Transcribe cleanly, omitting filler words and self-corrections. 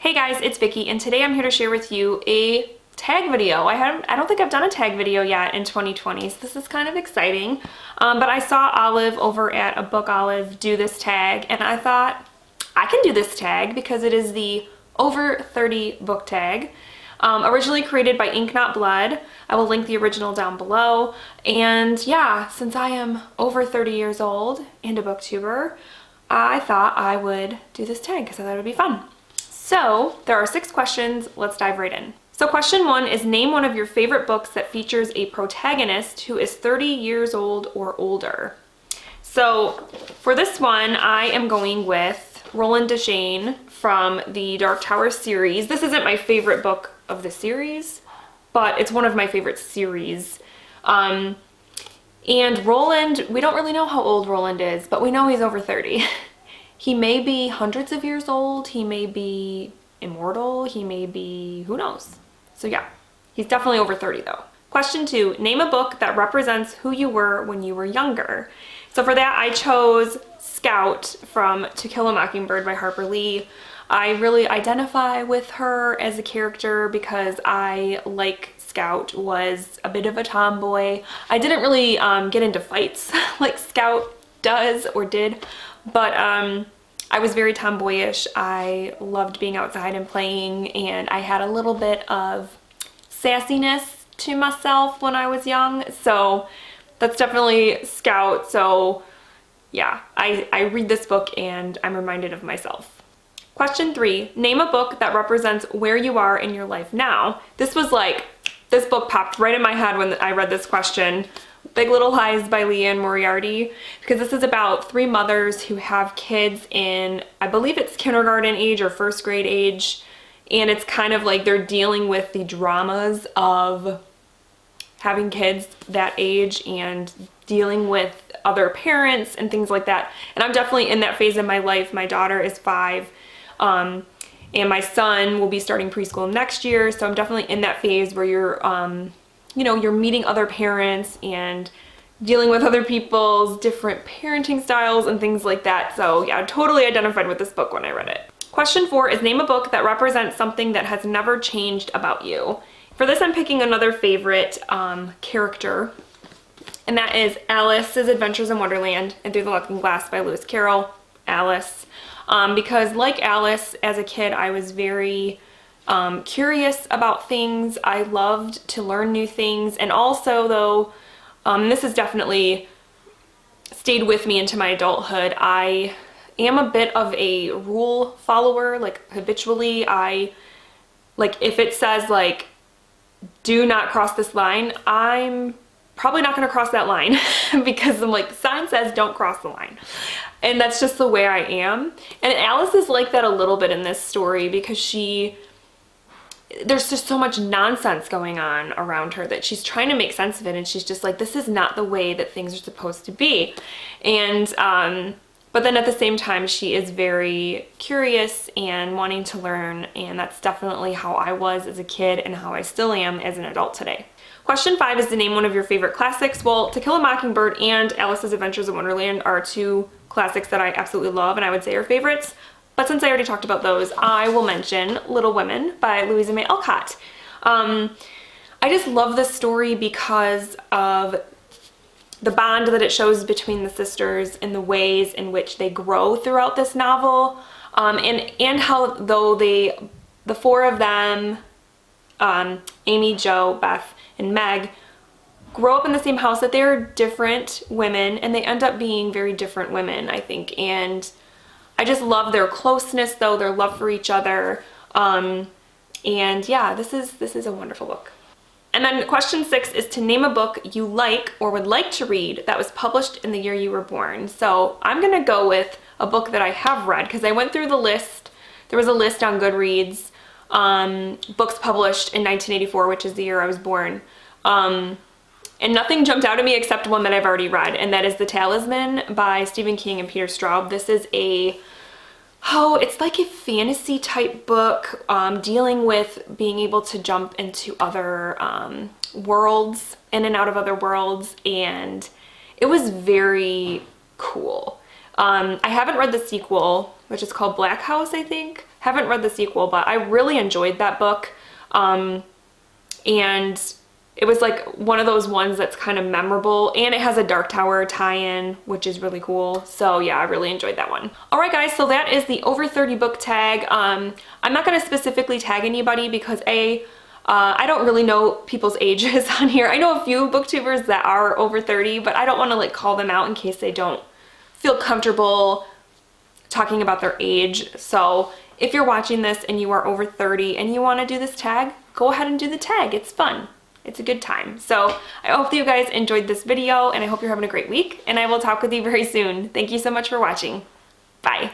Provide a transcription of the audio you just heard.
Hey guys, it's Vicky, and today I'm here to share with you a tag video. I don't think I've done a tag video yet in 2020, so this is kind of exciting. But I saw Olive over at A Book Olive do this tag, and I thought I can do this tag because it is the over 30 book tag. Originally created by Ink Not Blood. I will link the original down below. And yeah, since I am over 30 years old and a booktuber, I thought I would do this tag because I thought it would be fun. So there are 6 questions. Let's dive right in. So question 1 is name one of your favorite books that features a protagonist who is 30 years old or older. So for this one, I am going with Roland Deschain from the Dark Tower series. This isn't my favorite book of the series, but it's one of my favorite series. And Roland, we don't really know how old Roland is, but we know he's over 30. He may be hundreds of years old, he may be immortal, he may be, who knows? So yeah, he's definitely over 30 though. Question 2, name a book that represents who you were when you were younger. So for that I chose Scout from To Kill a Mockingbird by Harper Lee. I really identify with her as a character because I, like Scout, was a bit of a tomboy. I didn't really get into fights like Scout does or did, but I was very tomboyish. I loved being outside and playing, and I had a little bit of sassiness to myself when I was young, so that's definitely Scout. So yeah, I read this book and I'm reminded of myself. Question 3, name a book that represents where you are in your life now. This book popped right in my head when I read this question. Big Little Lies by Liane Moriarty, because this is about 3 mothers who have kids in, I believe it's kindergarten age or 1st grade age, and it's kind of like they're dealing with the dramas of having kids that age and dealing with other parents and things like that. And I'm definitely in that phase of my life. My daughter is 5, and my son will be starting preschool next year, so I'm definitely in that phase where you're you're meeting other parents and dealing with other people's different parenting styles and things like that. So yeah, I totally identified with this book when I read it. Question 4 is name a book that represents something that has never changed about you. For this, I'm picking another favorite character, and that is Alice's Adventures in Wonderland and Through the Looking Glass by Lewis Carroll. Alice. Because like Alice, as a kid, I was very curious about things. I loved to learn new things, and also though, this has definitely stayed with me into my adulthood, I am a bit of a rule follower, like habitually. If it says like, do not cross this line, I'm probably not going to cross that line because I'm like, the sign says don't cross the line. And that's just the way I am. And Alice is like that a little bit in this story because there's just so much nonsense going on around her that she's trying to make sense of it, and she's just like, this is not the way that things are supposed to be. And but then at the same time, she is very curious and wanting to learn, and that's definitely how I was as a kid and how I still am as an adult today. Question 5 is to name one of your favorite classics. Well, To Kill a Mockingbird and Alice's Adventures in Wonderland are 2 classics that I absolutely love and I would say are favorites. But since I already talked about those, I will mention Little Women by Louisa May Alcott. I just love this story because of the bond that it shows between the sisters and the ways in which they grow throughout this novel, and how though the 4 of them, Amy, Jo, Beth, and Meg, grow up in the same house, that they're different women and they end up being very different women, I think. And I just love their closeness though, their love for each other. And yeah, this is a wonderful book. And then question 6 is to name a book you like or would like to read that was published in the year you were born. So I'm gonna go with a book that I have read because I went through the list. There was a list on Goodreads, books published in 1984, which is the year I was born. And nothing jumped out at me except one that I've already read, and that is The Talisman by Stephen King and Peter Straub. This is it's like a fantasy type book, dealing with being able to jump into other worlds, in and out of other worlds, and it was very cool. I haven't read the sequel, which is called Black House, I think. Haven't read the sequel, but I really enjoyed that book. And it was like one of those ones that's kind of memorable, and it has a Dark Tower tie-in, which is really cool. So yeah, I really enjoyed that one. All right guys, so that is the over 30 book tag. I'm not gonna specifically tag anybody because I don't really know people's ages on here. I know a few booktubers that are over 30, but I don't wanna like call them out in case they don't feel comfortable talking about their age. So if you're watching this and you are over 30 and you wanna do this tag, go ahead and do the tag. It's fun. It's a good time. So I hope that you guys enjoyed this video, and I hope you're having a great week, and I will talk with you very soon. Thank you so much for watching. Bye.